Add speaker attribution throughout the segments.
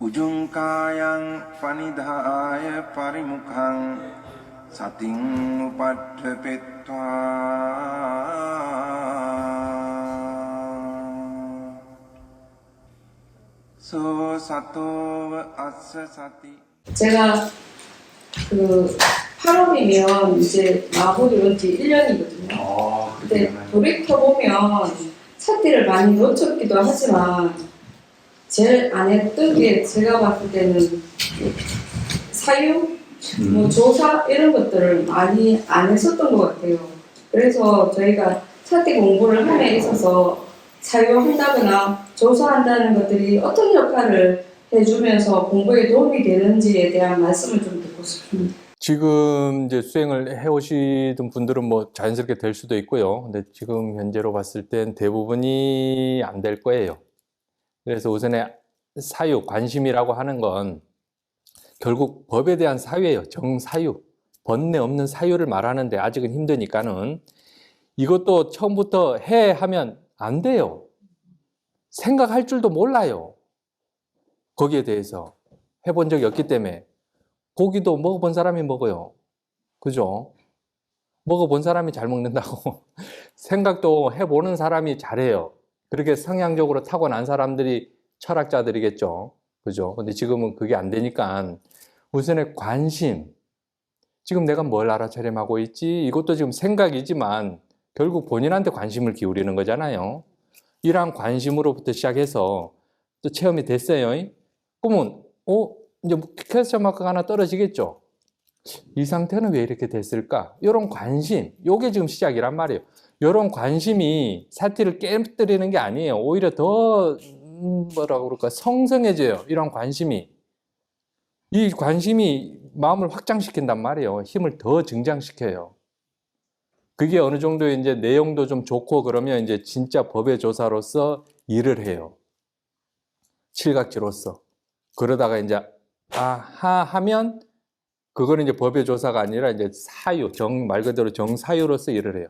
Speaker 1: උජුංකායං පනිදාය පරිමුඛං සතින් උපට්ඨපෙත්වා 소 사토ව අස්ස සති.
Speaker 2: 제가 그 8월이면 이제 마무리 온지 1년이거든요. 근데 돌이켜보면 사띠를 많이 놓쳤기도 하지만 제일 안 했던 게 제가 봤을 때는 사유, 뭐 조사 이런 것들을 많이 안 했었던 것 같아요. 그래서 저희가 사띠 공부를 함에 있어서 사유한다거나 조사한다는 것들이 어떤 역할을 해주면서 공부에 도움이 되는지에 대한 말씀을 좀 듣고 싶습니다.
Speaker 3: 지금 이제 수행을 해오시던 분들은 뭐 자연스럽게 될 수도 있고요. 근데 지금 현재로 봤을 땐 대부분이 안 될 거예요. 그래서 우선에 사유, 관심이라고 하는 건 결국 법에 대한 사유예요. 정사유. 번뇌 없는 사유를 말하는데 아직은 힘드니까는 이것도 처음부터 해 하면 안 돼요. 생각할 줄도 몰라요. 거기에 대해서 해본 적이 없기 때문에. 고기도 먹어본 사람이 먹어요. 그죠? 먹어본 사람이 잘 먹는다고. 생각도 해보는 사람이 잘해요. 그렇게 성향적으로 타고난 사람들이 철학자들이겠죠. 그죠? 근데 지금은 그게 안 되니까 우선에 관심. 지금 내가 뭘 알아차림하고 있지? 이것도 지금 생각이지만 결국 본인한테 관심을 기울이는 거잖아요. 이러한 관심으로부터 시작해서 또 체험이 됐어요. 그러면 이제 퀘스천 마크가 하나 떨어지겠죠. 이 상태는 왜 이렇게 됐을까? 이런 관심, 이게 지금 시작이란 말이에요. 이런 관심이 사티를 깨뜨리는 게 아니에요. 오히려 더 뭐라고 그럴까, 성성해져요. 이런 관심이. 이 관심이 마음을 확장시킨단 말이에요. 힘을 더 증장시켜요. 그게 어느 정도 이제 내용도 좀 좋고 그러면 이제 진짜 법의 조사로서 일을 해요. 칠각지로서. 그러다가 이제 아하 하면 그거는 이제 법의 조사가 아니라 이제 사유, 말 그대로 정사유로서 일을 해요.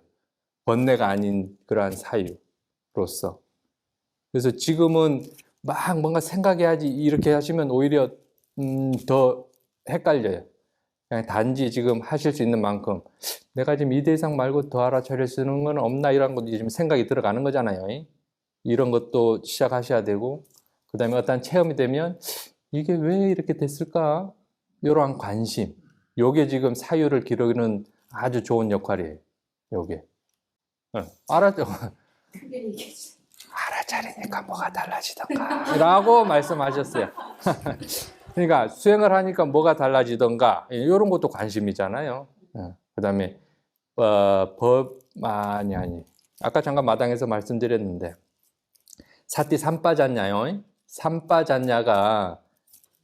Speaker 3: 번뇌가 아닌 그러한 사유로서. 그래서 지금은 막 뭔가 생각해야지 이렇게 하시면 오히려 더 헷갈려요. 그냥 단지 지금 하실 수 있는 만큼 내가 지금 2대 이상 말고 더 알아차릴 수 있는 건 없나 이런 것도 지금 생각이 들어가는 거잖아요. 이런 것도 시작하셔야 되고 그 다음에 어떤 체험이 되면 이게 왜 이렇게 됐을까? 이러한 관심. 요게 지금 사유를 기르는 아주 좋은 역할이에요. 요게. 알았죠? 알아차리니까 뭐가 달라지던가. 라고 말씀하셨어요. 그러니까 수행을 하니까 뭐가 달라지던가. 이런 것도 관심이잖아요. 그 다음에, 아니. 아까 잠깐 마당에서 말씀드렸는데, 사띠 삼빠졌냐요? 삼빠졌냐가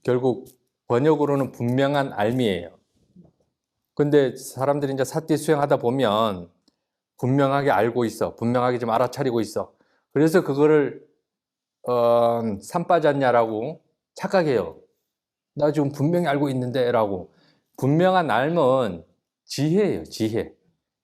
Speaker 3: 결국 번역으로는 분명한 알미예요. 근데 사람들이 이제 사띠 수행하다 보면 분명하게 알고 있어. 분명하게 좀 알아차리고 있어. 그래서 그거를 삼빠졌냐라고 착각해요. 나 지금 분명히 알고 있는데 라고. 분명한 알면 지혜예요. 지혜.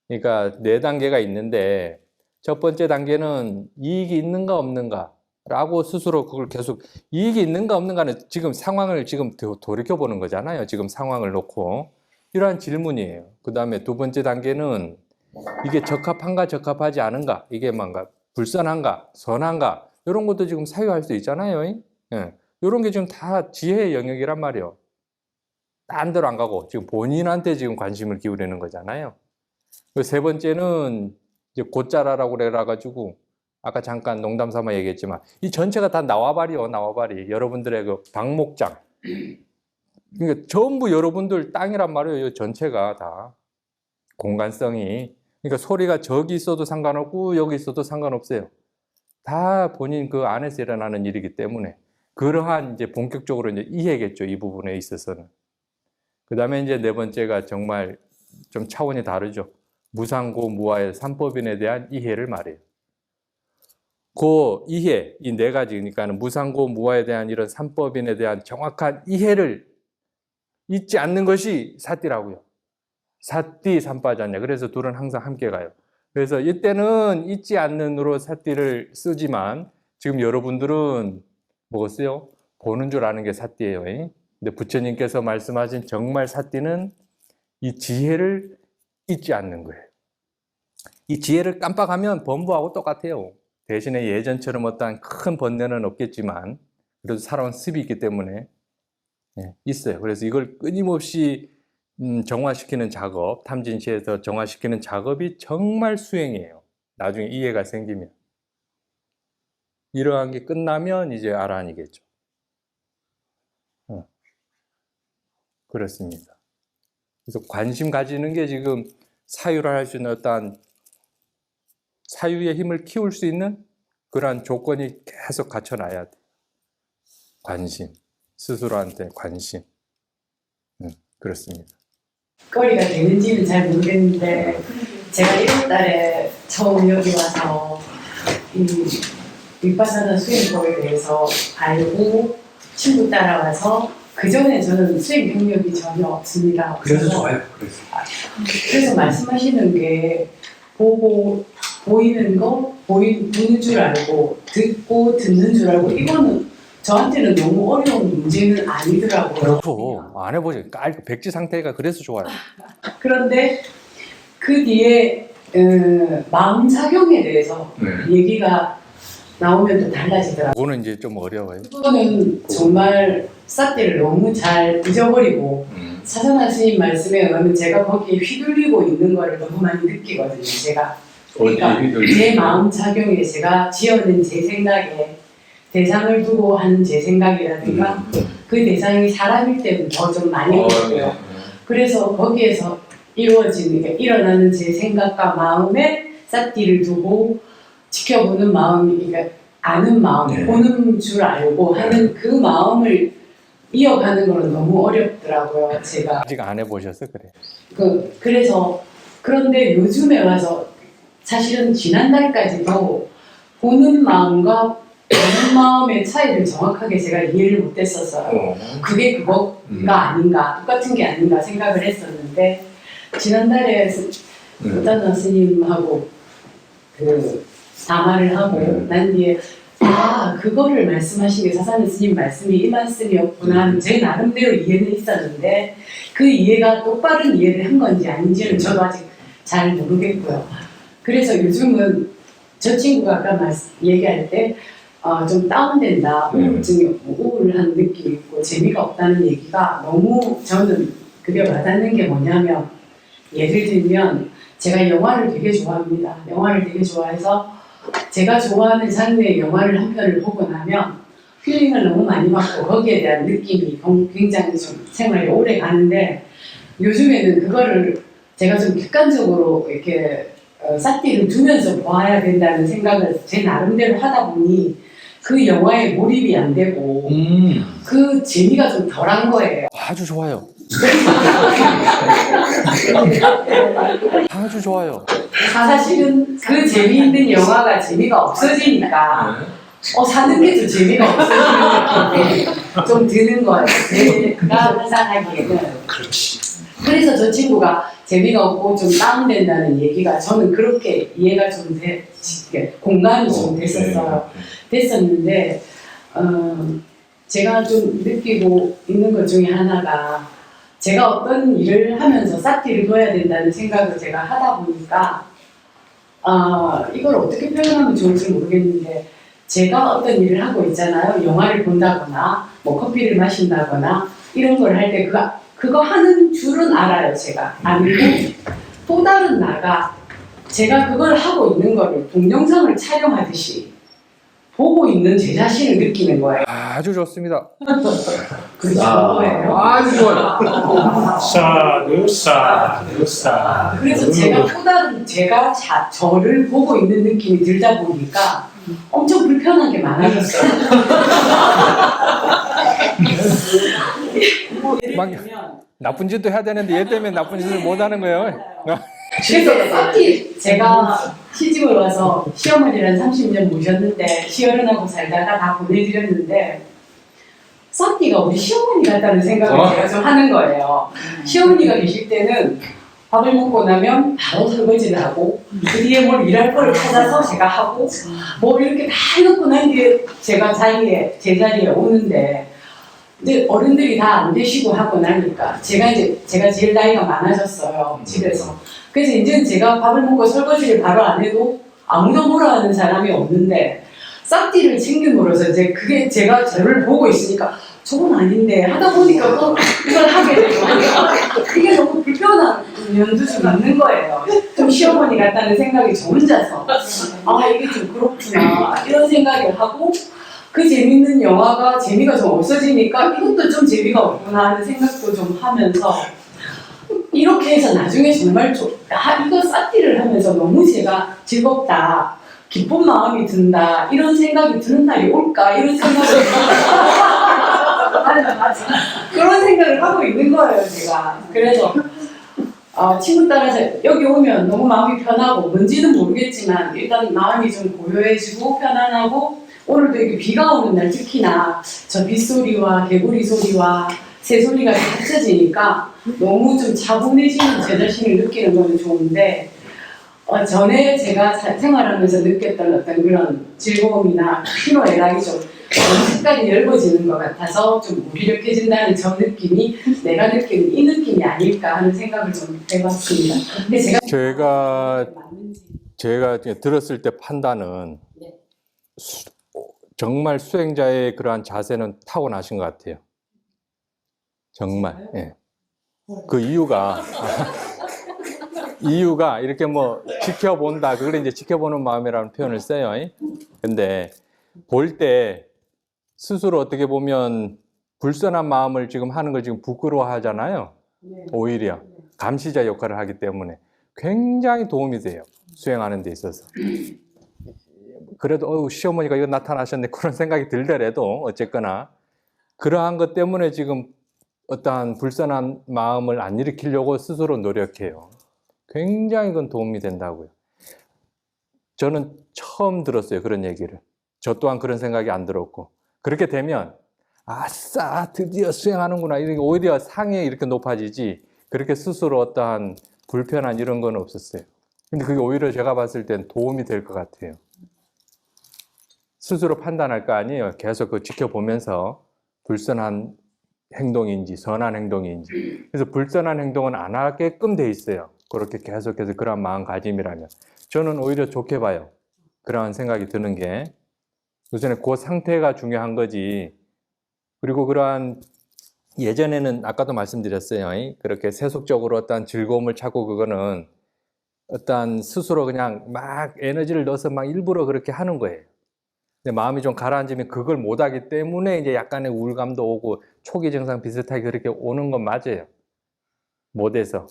Speaker 3: 그러니까 4단계가 있는데 첫 번째 단계는 이익이 있는가 없는가 라고 스스로 그걸 계속 이익이 있는가 없는가는 지금 상황을 지금 돌이켜보는 거잖아요. 지금 상황을 놓고 이러한 질문이에요. 그 다음에 두 번째 단계는 이게 적합한가 적합하지 않은가, 이게 뭔가 불선한가 선한가 이런 것도 지금 사유할 수 있잖아요. 예. 이런 게 지금 다 지혜의 영역이란 말이에요. 딴 데로 안 가고 지금 본인한테 지금 관심을 기울이는 거잖아요. 세 번째는 이제 곧자라라고 그래가지고 아까 잠깐 농담 삼아 얘기했지만 이 전체가 다 나와바리요. 나와바리. 여러분들의 그 방목장. 그러니까 전부 여러분들 땅이란 말이에요. 이 전체가 다 공간성이. 그러니까 소리가 저기 있어도 상관없고 여기 있어도 상관없어요. 다 본인 그 안에서 일어나는 일이기 때문에 그러한 이제 본격적으로 이제 이해겠죠. 이 부분에 있어서는. 그 다음에 이제 네 번째가 정말 좀 차원이 다르죠. 무상고 무아의 삼법인에 대한 이해를 말해요. 그 이해, 이 네 가지니까는 무상고 무아에 대한 이런 삼법인에 대한 정확한 이해를 잊지 않는 것이 사띠라고요. 사띠 삼빠졌냐. 그래서 둘은 항상 함께 가요. 그래서 이때는 잊지 않는으로 사띠를 쓰지만 지금 여러분들은 뭐겠어요? 보는 줄 아는 게 사띠예요. 근데 부처님께서 말씀하신 정말 사띠는 이 지혜를 잊지 않는 거예요. 이 지혜를 깜빡하면 범부하고 똑같아요. 대신에 예전처럼 어떠한 큰 번뇌는 없겠지만 그래도 살아온 습이 있기 때문에 있어요. 그래서 이걸 끊임없이 정화시키는 작업, 탐진시에서 정화시키는 작업이 정말 수행이에요. 나중에 이해가 생기면. 이러한 게 끝나면 이제 아라한이겠죠. 그렇습니다. 그래서 관심 가지는 게 지금 사유를 할 수 있는 어떠한 사유의 힘을 키울 수 있는 그러한 조건이 계속 갖춰놔야 돼. 관심. 스스로한테 관심. 그렇습니다.
Speaker 4: 거리가 되는지는 잘 모르겠는데 제가 1월 달에 처음 여기 와서 이 윗바사나 수행법에 대해서 알고 친구 따라와서 그 전에 저는 수행 경력이 전혀 없습니다.
Speaker 5: 그래서 좋아요.
Speaker 4: 그래서 말씀하시는 게 보고 보이는 거 보는 줄 알고 듣고 듣는 줄 알고 이거는 저한테는 너무 어려운 문제는 아니더라고요.
Speaker 3: 그렇죠. 안 해보죠. 백지 상태가 그래서 좋아요.
Speaker 4: 그런데 그 뒤에 마음 작용에 대해서 얘기가 나오면 또 달라지더라고요.
Speaker 3: 그거는 이제 좀 어려워요.
Speaker 4: 그거는 정말 사띠를 너무 잘 잊어버리고 사전한 스님 말씀에 의하면 제가 거기에 휘둘리고 있는 거를 너무 많이 느끼거든요. 제가 그러니까 제 마음 작용에 제가 지어낸 제 생각에 대상을 두고 하는 제 생각이라든가 그 대상이 사람일 때는 더 좀 많이 오고요. 그래서 거기에서 이루어지는 게 일어나는 제 생각과 마음에 사띠를 두고 지켜보는 마음이 그러니까 아는 마음, 보는 줄 알고 하는 그 마음을 이어가는 거는 너무 어렵더라고요. 제가
Speaker 3: 아직 안 해보셔서 그래.
Speaker 4: 그래서 그런데 요즘에 와서 사실은 지난달까지도 보는 마음과 보는 마음의 차이를 정확하게 제가 이해를 못했었어요. 그게 그거가 아닌가, 똑같은 게 아닌가 생각을 했었는데 지난달에 부탄 스님하고 그 담화를 하고 난 뒤에 그거를 말씀하신 게 사사는 스님 말씀이 이 말씀이었구나 제 나름대로 이해는 있었는데 그 이해가 똑바른 이해를 한 건지 아닌지는 저도 아직 잘 모르겠고요. 그래서 요즘은 저 친구가 아까 얘기할 때 좀 다운된다, 우울증이 우울한 느낌이 있고 재미가 없다는 얘기가 너무 저는 그게 와닿는 게 뭐냐면 예를 들면 제가 영화를 되게 좋아합니다. 영화를 되게 좋아해서 제가 좋아하는 장르의 영화를 한 편을 보고 나면 힐링을 너무 많이 받고 거기에 대한 느낌이 굉장히 좀 생활이 오래 가는데 요즘에는 그거를 제가 좀 객관적으로 이렇게 싹띠를 두면서 보아야 된다는 생각을 제 나름대로 하다 보니 그 영화에 몰입이 안 되고 그 재미가 좀 덜한 거예요.
Speaker 3: 아주 좋아요. 아주 좋아요.
Speaker 4: 사실은 그 재미있는 영화가 재미가 없어지니까 사는 게 좀 재미가 없어지는 느낌이 좀 드는 거예요. 제가 항상 하기에는.
Speaker 5: 그렇지.
Speaker 4: 그래서 저 친구가 재미가 없고 좀 다운된다는 얘기가 저는 그렇게 이해가 좀 공감이 좀 됐었어요. 됐었는데 제가 좀 느끼고 있는 것 중에 하나가 제가 어떤 일을 하면서 싹티를 둬야 된다는 생각을 제가 하다 보니까 이걸 어떻게 표현하면 좋을지 모르겠는데 제가 어떤 일을 하고 있잖아요. 영화를 본다거나 뭐 커피를 마신다거나 이런 걸 할 때 그거 하는 줄은 알아요. 제가 아니고 또 다른 나가 제가 그걸 하고 있는 거를 동영상을 촬영하듯이 보고 있는 제 자신을 느끼는 거예요.
Speaker 3: 아주 좋습니다.
Speaker 4: 그게 저거예요.
Speaker 5: 아주 좋아요. 사두사.
Speaker 4: 그래서 제가 또 다른 제가 저를 보고 있는 느낌이 들다 보니까 엄청 불편한 게 많아졌어요.
Speaker 3: 막 나쁜 짓도 해야 되는데 얘 때문에 나쁜 짓을 못 하는 거예요.
Speaker 4: 그래서 딱히 제가 시집을 와서 시어머니랑 30년 모셨는데 시어른하고 살다가 다 보내드렸는데 싹디가 우리 시어머니 같다는 생각을 제가 좀 하는 거예요. 시어머니가 계실 때는 밥을 먹고 나면 바로 설거지를 하고 그 뒤에 뭘 일할 거를 찾아서 제가 하고 뭐 이렇게 다 해놓고 난 뒤에 제가 제 자리에 오는데 근데 어른들이 다 안 계시고 하고 나니까 제가 제일 나이가 많아졌어요 집에서. 그래서 이제는 제가 밥을 먹고 설거지를 바로 안 해도 아무도 뭐라 하는 사람이 없는데 싹띠를 챙김으로써 이제 그게 제가 저를 보고 있으니까 저건 아닌데 하다 보니까 또 이걸 하게 되고 이게 너무 불편한 면도 좀 있는 거예요. 좀 시어머니 같다는 생각이 저 혼자서 아 이게 좀 그렇구나 이런 생각을 하고 그 재밌는 영화가 재미가 좀 없어지니까 이것도 좀 재미가 없구나 하는 생각도 좀 하면서 이렇게 해서 나중에 정말 이거 싹띠를 하면서 너무 제가 즐겁다 기쁜 마음이 든다 이런 생각이 드는 날이 올까 이런 생각을 맞아. 그런 생각을 하고 있는 거예요 제가. 그래서 친구 따라서 여기 오면 너무 마음이 편하고 뭔지는 모르겠지만 일단 마음이 좀 고요해지고 편안하고 오늘도 이렇게 비가 오는 날 특히나 저 빗소리와 개구리 소리와 새소리가 합쳐지니까 너무 좀 차분해지는 제 자신을 느끼는 건 좋은데 전에 제가 생활하면서 느꼈던 어떤 그런 즐거움이나 피로애락이 좀 색깔이 넓어지는 것 같아서 좀 무기력해진다는 저 느낌이 내가 느끼는 이 느낌이 아닐까 하는 생각을 좀 해봤습니다. 근데
Speaker 3: 제가 들었을 때 판단은
Speaker 4: 네.
Speaker 3: 정말 수행자의 그러한 자세는 타고나신 것 같아요. 정말. 예. 그 이유가 이렇게 뭐 지켜본다. 그걸 이제 지켜보는 마음이라는 표현을 써요. 근데 볼 때 스스로 어떻게 보면 불선한 마음을 지금 하는 걸 지금 부끄러워하잖아요. 오히려 감시자 역할을 하기 때문에 굉장히 도움이 돼요. 수행하는 데 있어서. 그래도 시어머니가 이거 나타나셨네 그런 생각이 들더라도 어쨌거나 그러한 것 때문에 지금 어떠한 불선한 마음을 안 일으키려고 스스로 노력해요. 굉장히 그건 도움이 된다고요. 저는 처음 들었어요. 그런 얘기를. 저 또한 그런 생각이 안 들었고 그렇게 되면 아싸 드디어 수행하는구나 이렇게 오히려 상에 이렇게 높아지지 그렇게 스스로 어떠한 불편한 이런 건 없었어요. 근데 그게 오히려 제가 봤을 땐 도움이 될 것 같아요. 스스로 판단할 거 아니에요. 계속 그 지켜보면서 불선한 행동인지 선한 행동인지. 그래서 불선한 행동은 안 하게끔 돼 있어요. 그렇게 계속해서 그런 마음가짐이라면. 저는 오히려 좋게 봐요. 그러한 생각이 드는 게. 우선에 그 상태가 중요한 거지. 그리고 그러한 예전에는 아까도 말씀드렸어요. 그렇게 세속적으로 어떤 즐거움을 찾고 그거는 어떤 스스로 그냥 막 에너지를 넣어서 막 일부러 그렇게 하는 거예요. 근데 마음이 좀 가라앉으면 그걸 못하기 때문에 이제 약간의 우울감도 오고 초기 증상 비슷하게 그렇게 오는 건 맞아요. 못해서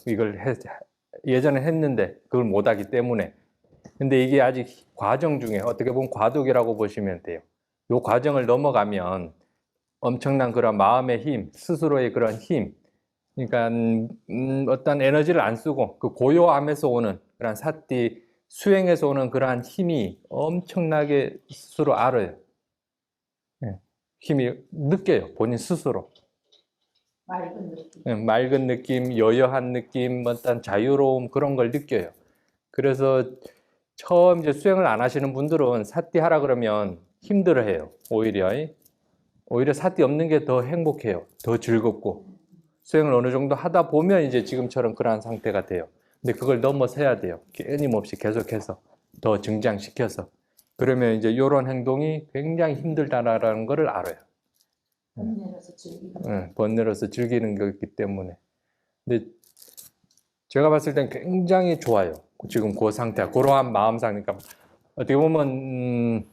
Speaker 3: 예전에 했는데 그걸 못하기 때문에. 근데 이게 아직 과정 중에 어떻게 보면 과도기라고 보시면 돼요. 이 과정을 넘어가면 엄청난 그런 마음의 힘, 스스로의 그런 힘, 그러니까 어떤 에너지를 안 쓰고 그 고요함에서 오는 그런 사띠 수행에서 오는 그러한 힘이 엄청나게 스스로 알아요. 힘이 느껴요. 본인 스스로.
Speaker 4: 맑은 느낌.
Speaker 3: 맑은 느낌, 여여한 느낌, 어떤 자유로움 그런 걸 느껴요. 그래서 처음 이제 수행을 안 하시는 분들은 사띠 하라 그러면 힘들어해요. 오히려 사띠 없는 게 더 행복해요. 더 즐겁고. 수행을 어느 정도 하다 보면 이제 지금처럼 그러한 상태가 돼요. 근데 그걸 넘어서야 돼요. 끊임없이 계속해서 더 증장시켜서. 그러면 이제 이런 행동이 굉장히 힘들다라는 것을 알아요. 번뇌로서 즐기는 거기 때문에. 근데 제가 봤을 땐 굉장히 좋아요. 지금 그 상태가 그러한 마음 상태니까 어떻게 보면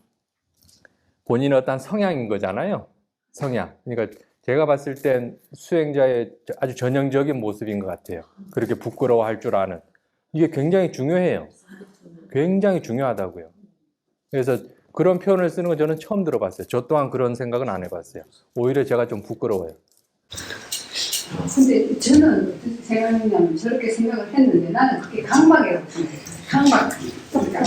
Speaker 3: 본인의 어떤 성향인 거잖아요. 성향. 그러니까 제가 봤을 땐 수행자의 아주 전형적인 모습인 것 같아요. 그렇게 부끄러워할 줄 아는. 이게 굉장히 중요해요. 굉장히 중요하다고요. 그래서 그런 표현을 쓰는 건 저는 처음 들어봤어요. 저 또한 그런 생각은 안 해봤어요. 오히려 제가 좀 부끄러워요.
Speaker 6: 근데 저는 어떻게 생각했냐면 저렇게 생각을 했는데 나는 그게 강박이라고 생각해요. 강박. 그러니까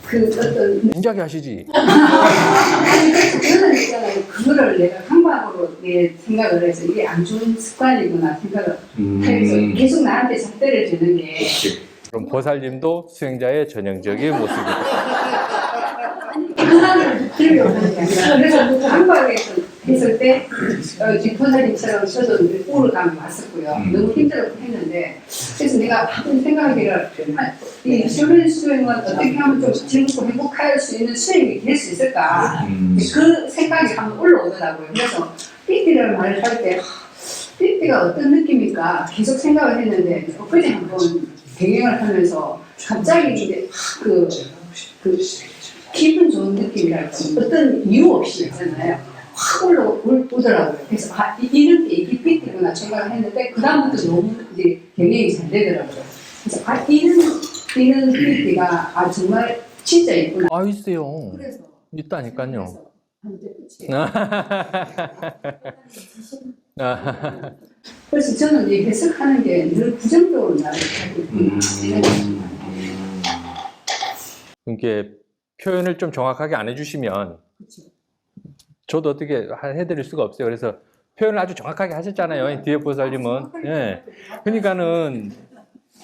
Speaker 6: 그 어떤
Speaker 3: 진작에 하시지.
Speaker 6: 아니 저는 있잖아요. 그거를 내가 강박으로 내 생각을 해서 이게 안 좋은 습관이구나 생각을 해서 계속 나한테 잣대를 주는 게
Speaker 3: 그럼 보살님도 수행자의 전형적인 모습이다.
Speaker 6: 하나를 들으려고 하는 게 아니라 그래서 강박에서 했을 때 지금 보살님처럼 저도 우울감이 왔었고요. 너무 힘들었고 했는데 그래서 내가 한번 생각하기를 이修련 수행은 어떻게 하면 좀 즐겁고 행복할 수 있는 수행이 될 수 있을까 그 생각이 한번 올라오더라고요. 그래서 삐삐를 말을 할 때 삐삐가 어떤 느낌일까 계속 생각을 했는데 엊그제 한번 배경을 하면서 갑자기 이제 그 기분 좋은 느낌이랄까 어떤 이유 없이 있잖아요. 확 올라오더라고요. 그래서 이런 게 이게 삐삐구나 생각을 했는데 그 다음부터 너무 이제 경영이 잘 되더라고요. 그래서 이런 삐삐가 정말 진짜 있구나.
Speaker 3: 아, 있어요.
Speaker 6: 그래서
Speaker 3: 있다니까요.
Speaker 6: 그래서 저는 이 해석하는 게 늘 부정적으로 나를 하고 있구나.
Speaker 3: 이게 표현을 좀 정확하게 안 해주시면 저도 어떻게 해드릴 수가 없어요. 그래서 표현을 아주 정확하게 하셨잖아요. 뒤에 보살님은. 예. 그러니까는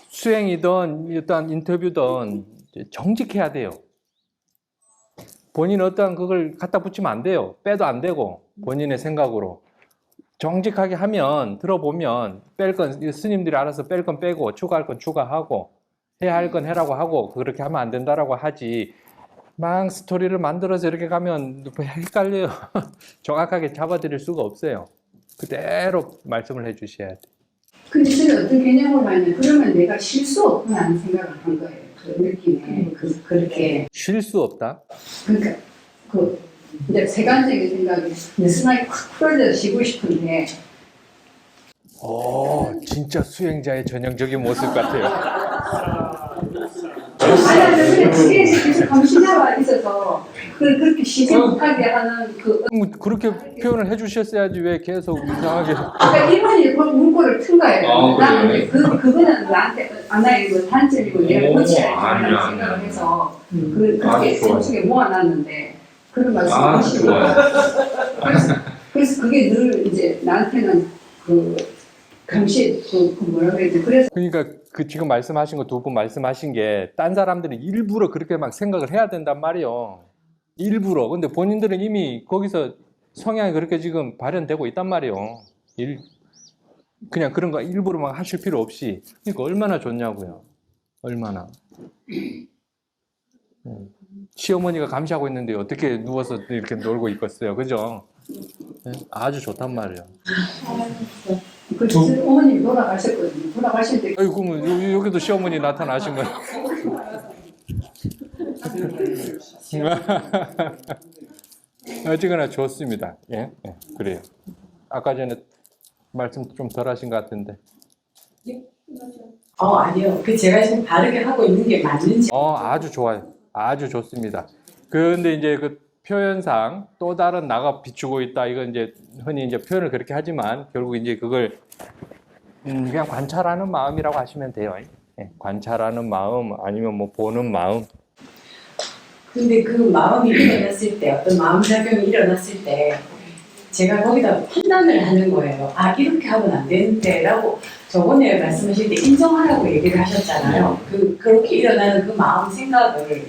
Speaker 3: 수행이든 일단 인터뷰든 정직해야 돼요. 본인 어떠한 그걸 갖다 붙이면 안 돼요. 빼도 안 되고 본인의 생각으로. 정직하게 하면 들어보면 뺄 건 스님들이 알아서 뺄 건 빼고 추가할 건 추가하고 해야 할 건 해라고 하고 그렇게 하면 안 된다라고 하지 막 스토리를 만들어서 이렇게 가면 헷갈려요. 정확하게 잡아드릴 수가 없어요. 그대로 말씀을 해주셔야 돼.
Speaker 6: 근데 저는 어떤 개념을 봤냐면 그러면 내가 실수 없구나 하는 생각을 한 거예요. 그 느낌에 그렇게
Speaker 3: 쉴 수 없다.
Speaker 6: 그러니까 이제 세간적인 생각이 느슨하게 확 풀어져 쉬고 싶은데
Speaker 3: 진짜 수행자의 전형적인 모습 같아요.
Speaker 6: 아니 그게 계속 감시자가 있어서 그렇게 쉬지 못하게 하는
Speaker 3: 그렇게 표현을 해주셨어야지 왜 계속 이상하게.
Speaker 6: 그러니까 이분이 그 문구를 튼 거예요. 나는
Speaker 5: 그래.
Speaker 6: 그거는 나한테 하나의 단점이고 내가 고쳐야
Speaker 5: 아니야,
Speaker 6: 된다고 생각을 해서 그렇게
Speaker 5: 좋아요.
Speaker 6: 정수에 모아놨는데 그런 말씀을
Speaker 5: 아,
Speaker 6: 하시고
Speaker 5: 좋아요.
Speaker 6: 그래서 그게 늘 이제 나한테는 감시 뭐라 그래야 돼. 그래서
Speaker 3: 그러니까 그 지금 말씀하신 거 두 분 말씀하신 게 딴 사람들이 일부러 그렇게 막 생각을 해야 된단 말이에요. 일부러. 근데 본인들은 이미 거기서 성향이 그렇게 지금 발현되고 있단 말이에요. 그냥 그런 거 일부러 막 하실 필요 없이. 그러니까 얼마나 좋냐고요. 얼마나. 시어머니가 감시하고 있는데 어떻게 누워서 이렇게 놀고 있겠어요. 그죠? 아주 좋단 말이에요.
Speaker 6: 어머님이 돌아가셨거든요. 돌아가실 때
Speaker 3: 아이고, 그러면 여기도 시어머니 나타나신 거예요. 어쨌거나 좋습니다. 예, 그래요. 아까 전에 말씀 좀 덜 하신 것 같은데.
Speaker 4: 아니요. 제가 지금 바르게 하고 있는 게 맞는지.
Speaker 3: 아주 좋아요. 아주 좋습니다. 근데 이제 그 표현상 또 다른 나가 비추고 있다. 이건 이제 흔히 이제 표현을 그렇게 하지만 결국 이제 그걸 그냥 관찰하는 마음이라고 하시면 돼요. 예, 관찰하는 마음 아니면 뭐 보는 마음.
Speaker 4: 근데 그 마음이 일어났을 때, 어떤 마음작용이 일어났을 때, 제가 거기다 판단을 하는 거예요. 이렇게 하면 안 되는데, 라고 저번에 말씀하실 때 인정하라고 얘기를 하셨잖아요. 그렇게 일어나는 그 마음 생각을.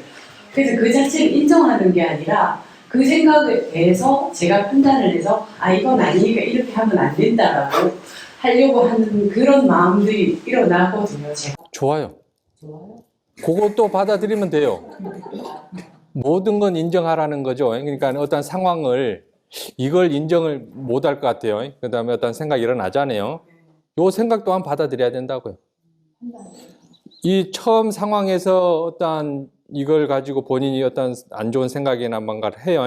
Speaker 4: 그래서 그 자체를 인정하는 게 아니라, 그 생각에 대해서 제가 판단을 해서, 이건 아니니까 이렇게 하면 안 된다라고 하려고 하는 그런 마음들이 일어나거든요, 제가.
Speaker 3: 좋아요. 그것도 받아들이면 돼요. 모든 건 인정하라는 거죠. 그러니까 어떤 상황을 이걸 인정을 못 할 것 같아요. 그 다음에 어떤 생각이 일어나잖아요. 요 생각 또한 받아들여야 된다고요. 이 처음 상황에서 어떤 이걸 가지고 본인이 어떤 안 좋은 생각이나 뭔가를 해요.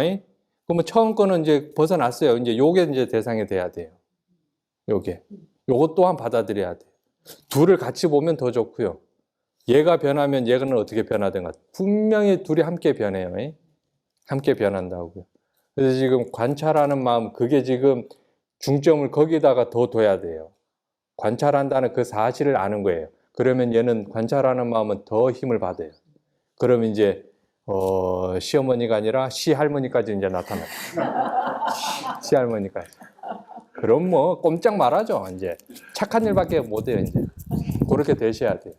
Speaker 3: 그러면 처음 거는 이제 벗어났어요. 이제 요게 이제 대상이 돼야 돼요. 요것 또한 받아들여야 돼요. 둘을 같이 보면 더 좋고요. 얘가 변하면 얘는 어떻게 변하든가. 분명히 둘이 함께 변해요. 함께 변한다고요. 그래서 지금 관찰하는 마음, 그게 지금 중점을 거기다가 더 둬야 돼요. 관찰한다는 그 사실을 아는 거예요. 그러면 얘는 관찰하는 마음은 더 힘을 받아요. 그러면 이제 시어머니가 아니라 시할머니까지 이제 나타나요. 시할머니까지. 그럼 뭐 꼼짝 말하죠. 이제 착한 일밖에 못해요. 이제 그렇게 되셔야 돼요.